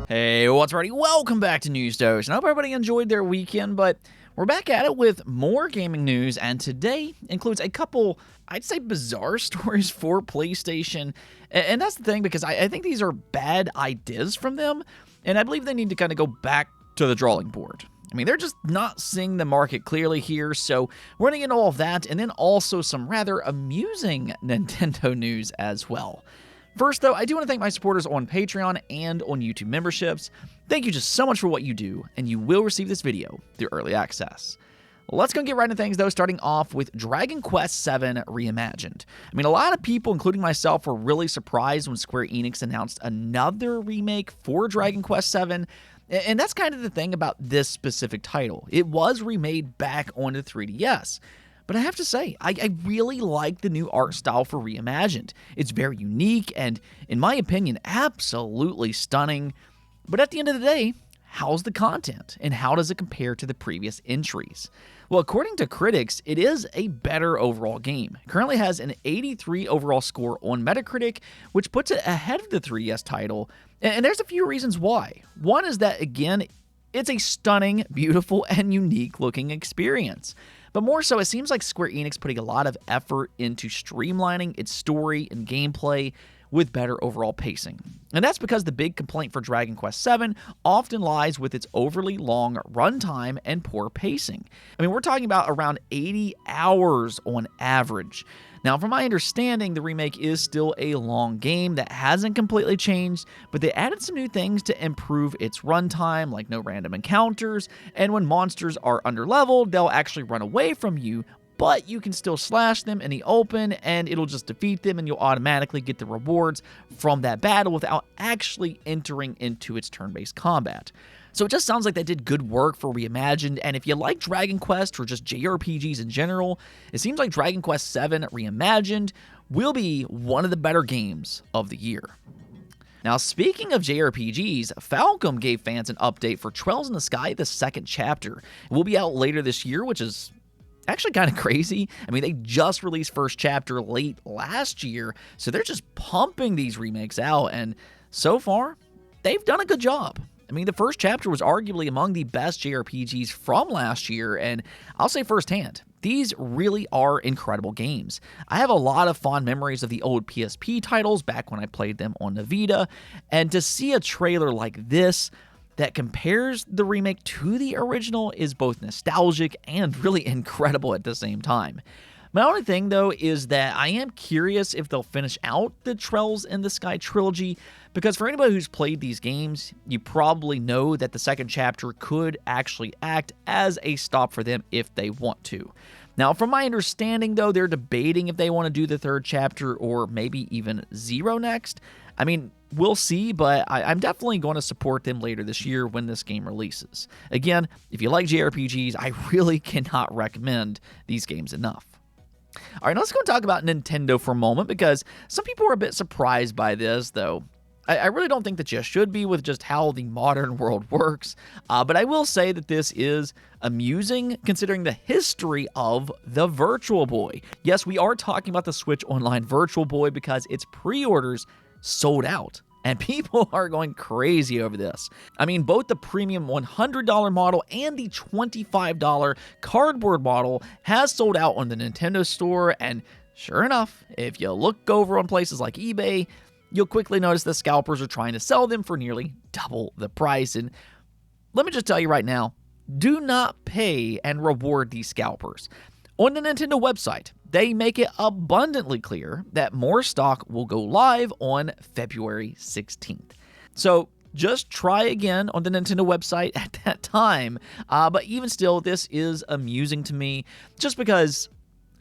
Hey, what's ready? Welcome back to News Dose. I hope everybody enjoyed their weekend, but we're back at it with more gaming news, and today includes a couple, I'd say, bizarre stories for PlayStation. And that's the thing, because I think these are bad ideas from them, and I believe they need to kind of go back to the drawing board. I mean, they're just not seeing the market clearly here, so we're going to get all of that, and then also some rather amusing Nintendo news as well. First, though, I do want to thank my supporters on Patreon and on YouTube memberships. Thank you just so much for what you do, and you will receive this video through early access. Let's go get right into things, though, starting off with Dragon Quest VII Reimagined. I mean, a lot of people, including myself, were really surprised when Square Enix announced another remake for Dragon Quest VII, and that's kind of the thing about this specific title. It was remade back onto 3DS. But I have to say, I really like the new art style for Reimagined. It's very unique and, in my opinion, absolutely stunning. But at the end of the day, how's the content? And how does it compare to the previous entries? Well, according to critics, it is a better overall game. It currently has an 83 overall score on Metacritic, which puts it ahead of the 3DS title. And there's a few reasons why. One is that, again, it's a stunning, beautiful, and unique looking experience. But more so, it seems like Square Enix putting a lot of effort into streamlining its story and gameplay with better overall pacing. And that's because the big complaint for Dragon Quest VII often lies with its overly long runtime and poor pacing. I mean, we're talking about around 80 hours on average. Now, from my understanding, the remake is still a long game that hasn't completely changed, but they added some new things to improve its runtime, like no random encounters, and when monsters are underleveled, they'll actually run away from you, but you can still slash them in the open, and it'll just defeat them, and you'll automatically get the rewards from that battle without actually entering into its turn-based combat. So it just sounds like they did good work for Reimagined, and if you like Dragon Quest or just JRPGs in general, it seems like Dragon Quest VII Reimagined will be one of the better games of the year. Now, speaking of JRPGs, Falcom gave fans an update for Trails in the Sky, the second chapter. It will be out later this year, which is actually kind of crazy. I mean, they just released first chapter late last year, so they're just pumping these remakes out, and so far, they've done a good job. I mean, the first chapter was arguably among the best JRPGs from last year, and I'll say firsthand, these really are incredible games. I have a lot of fond memories of the old PSP titles back when I played them on the Vita, and to see a trailer like this that compares the remake to the original is both nostalgic and really incredible at the same time. My only thing, though, is that I am curious if they'll finish out the Trails in the Sky trilogy, because for anybody who's played these games, you probably know that the second chapter could actually act as a stop for them if they want to. Now, from my understanding, though, they're debating if they want to do the third chapter or maybe even Zero next. I mean, we'll see, but I'm definitely going to support them later this year when this game releases. Again, if you like JRPGs, I really cannot recommend these games enough. All right, now let's go and talk about Nintendo for a moment, because some people were a bit surprised by this, though I really don't think that you should be with just how the modern world works, but I will say that this is amusing considering the history of the Virtual Boy. Yes, we are talking about the Switch Online Virtual Boy because its pre-orders sold out, and people are going crazy over this. I mean, both the premium $100 model and the $25 cardboard model has sold out on the Nintendo Store, and sure enough, if you look over on places like eBay, you'll quickly notice the scalpers are trying to sell them for nearly double the price. And let me just tell you right now, do not pay and reward these scalpers. On the Nintendo website, they make it abundantly clear that more stock will go live on February 16th. So just try again on the Nintendo website at that time. But even still, this is amusing to me just because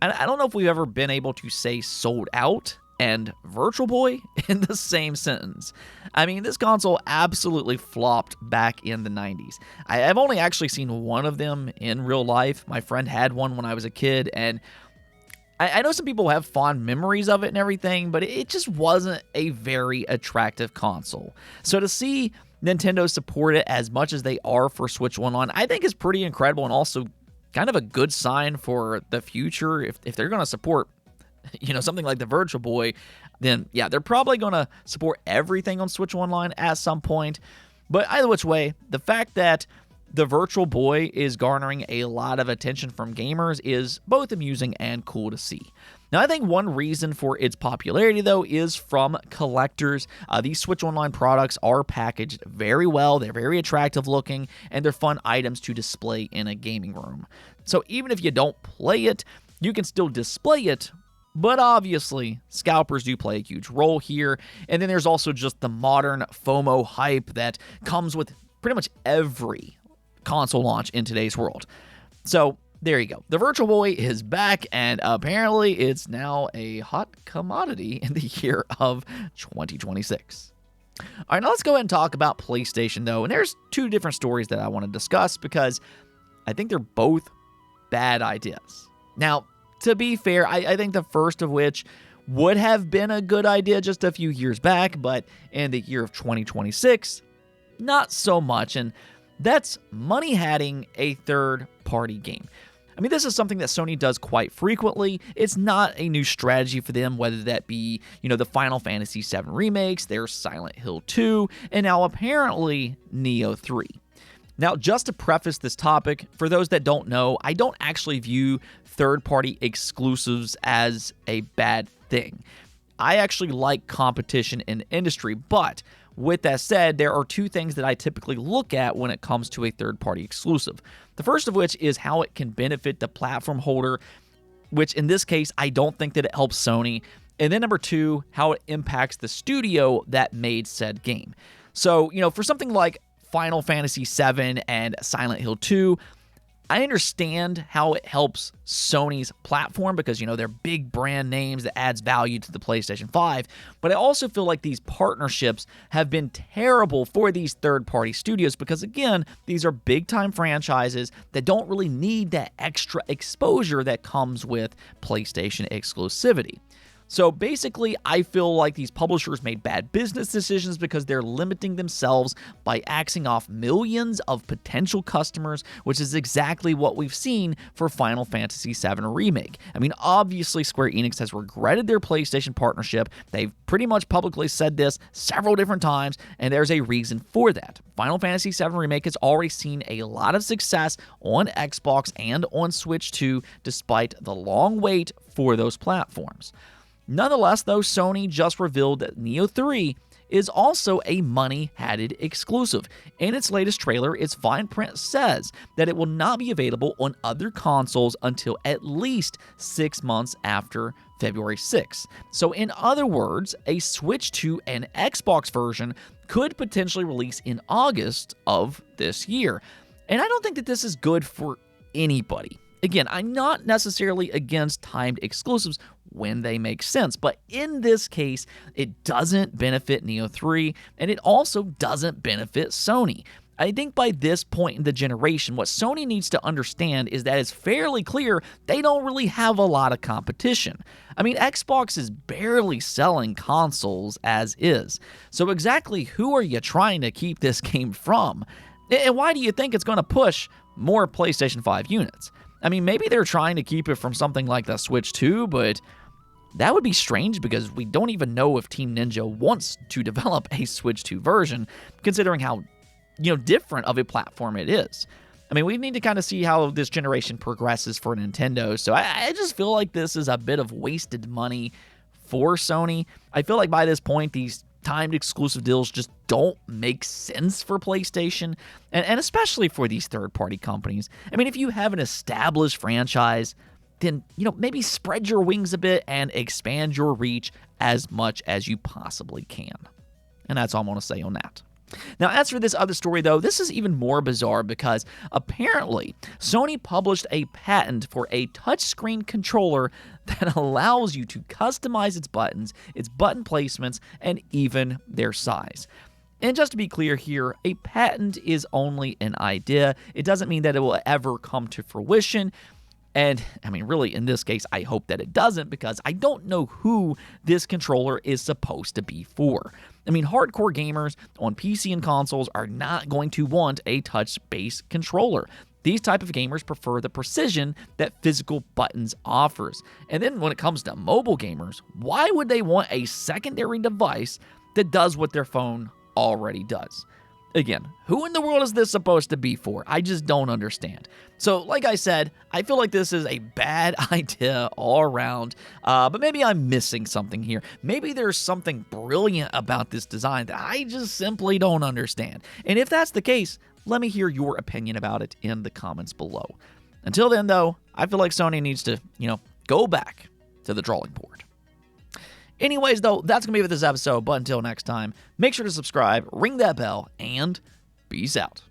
I don't know if we've ever been able to say sold out and Virtual Boy in the same sentence. I mean, this console absolutely flopped back in the 90s. I've only actually seen one of them in real life. My friend had one when I was a kid, and I know some people have fond memories of it and everything, but it just wasn't a very attractive console. So to see Nintendo support it as much as they are for Switch Online, I think is pretty incredible, and also kind of a good sign for the future. If they're going to support something like the Virtual Boy, then yeah, they're probably going to support everything on Switch Online at some point. But either which way, the fact that the Virtual Boy is garnering a lot of attention from gamers is both amusing and cool to see. Now, I think one reason for its popularity, though, is from collectors. These Switch Online products are packaged very well, they're very attractive looking, and they're fun items to display in a gaming room. So even if you don't play it, you can still display it. But obviously, scalpers do play a huge role here. And then there's also just the modern FOMO hype that comes with pretty much every console launch in today's world. So there you go. The Virtual Boy is back, and apparently it's now a hot commodity in the year of 2026. All right, now let's go ahead and talk about PlayStation, though. And there's two different stories that I want to discuss because I think they're both bad ideas. Now, to be fair, I think the first of which would have been a good idea just a few years back, but in the year of 2026, not so much, and that's money-hatting a third-party game. I mean, this is something that Sony does quite frequently. It's not a new strategy for them, whether that be, the Final Fantasy VII remakes, their Silent Hill 2, and now apparently Neo 3. Now, just to preface this topic, for those that don't know, I don't actually view third-party exclusives as a bad thing. I actually like competition in the industry, but with that said, there are two things that I typically look at when it comes to a third-party exclusive. The first of which is how it can benefit the platform holder, which in this case, I don't think that it helps Sony. And then number two, how it impacts the studio that made said game. So, for something like Final Fantasy VII and Silent Hill 2, I understand how it helps Sony's platform because, they're big brand names that adds value to the PlayStation 5, but I also feel like these partnerships have been terrible for these third-party studios because, again, these are big-time franchises that don't really need that extra exposure that comes with PlayStation exclusivity. So basically, I feel like these publishers made bad business decisions because they're limiting themselves by axing off millions of potential customers, which is exactly what we've seen for Final Fantasy VII Remake. I mean, obviously, Square Enix has regretted their PlayStation partnership. They've pretty much publicly said this several different times, and there's a reason for that. Final Fantasy VII Remake has already seen a lot of success on Xbox and on Switch 2, despite the long wait for those platforms. Nonetheless, though, Sony just revealed that Neo 3 is also a money-hatted exclusive. In its latest trailer, its fine print says that it will not be available on other consoles until at least 6 months after February 6th. So in other words, a Switch 2 and Xbox version could potentially release in August of this year. And I don't think that this is good for anybody. Again, I'm not necessarily against timed exclusives when they make sense, but in this case, it doesn't benefit Neo 3, and it also doesn't benefit Sony. I think by this point in the generation, what Sony needs to understand is that it's fairly clear they don't really have a lot of competition. I mean, Xbox is barely selling consoles as is, so exactly who are you trying to keep this game from? And why do you think it's going to push more PlayStation 5 units? I mean, maybe they're trying to keep it from something like the Switch 2, but that would be strange because we don't even know if Team Ninja wants to develop a Switch 2 version, considering how, different of a platform it is. I mean, we need to kind of see how this generation progresses for Nintendo, so I just feel like this is a bit of wasted money for Sony. I feel like by this point, these timed exclusive deals just don't make sense for PlayStation, and especially for these third-party companies. I mean, if you have an established franchise, then, maybe spread your wings a bit and expand your reach as much as you possibly can. And that's all I'm going to say on that. Now, as for this other story, though, this is even more bizarre because apparently Sony published a patent for a touchscreen controller that allows you to customize its buttons, its button placements, and even their size. And just to be clear here, a patent is only an idea. It doesn't mean that it will ever come to fruition. And, I mean, really, in this case, I hope that it doesn't because I don't know who this controller is supposed to be for. I mean, hardcore gamers on PC and consoles are not going to want a touch-based controller. These type of gamers prefer the precision that physical buttons offers. And then when it comes to mobile gamers, why would they want a secondary device that does what their phone already does? Again, who in the world is this supposed to be for? I just don't understand. So, like I said, I feel like this is a bad idea all around, but maybe I'm missing something here. Maybe there's something brilliant about this design that I just simply don't understand. And if that's the case, let me hear your opinion about it in the comments below. Until then, though, I feel like Sony needs to, go back to the drawing board. Anyways, though, that's going to be it with this episode. But until next time, make sure to subscribe, ring that bell, and peace out.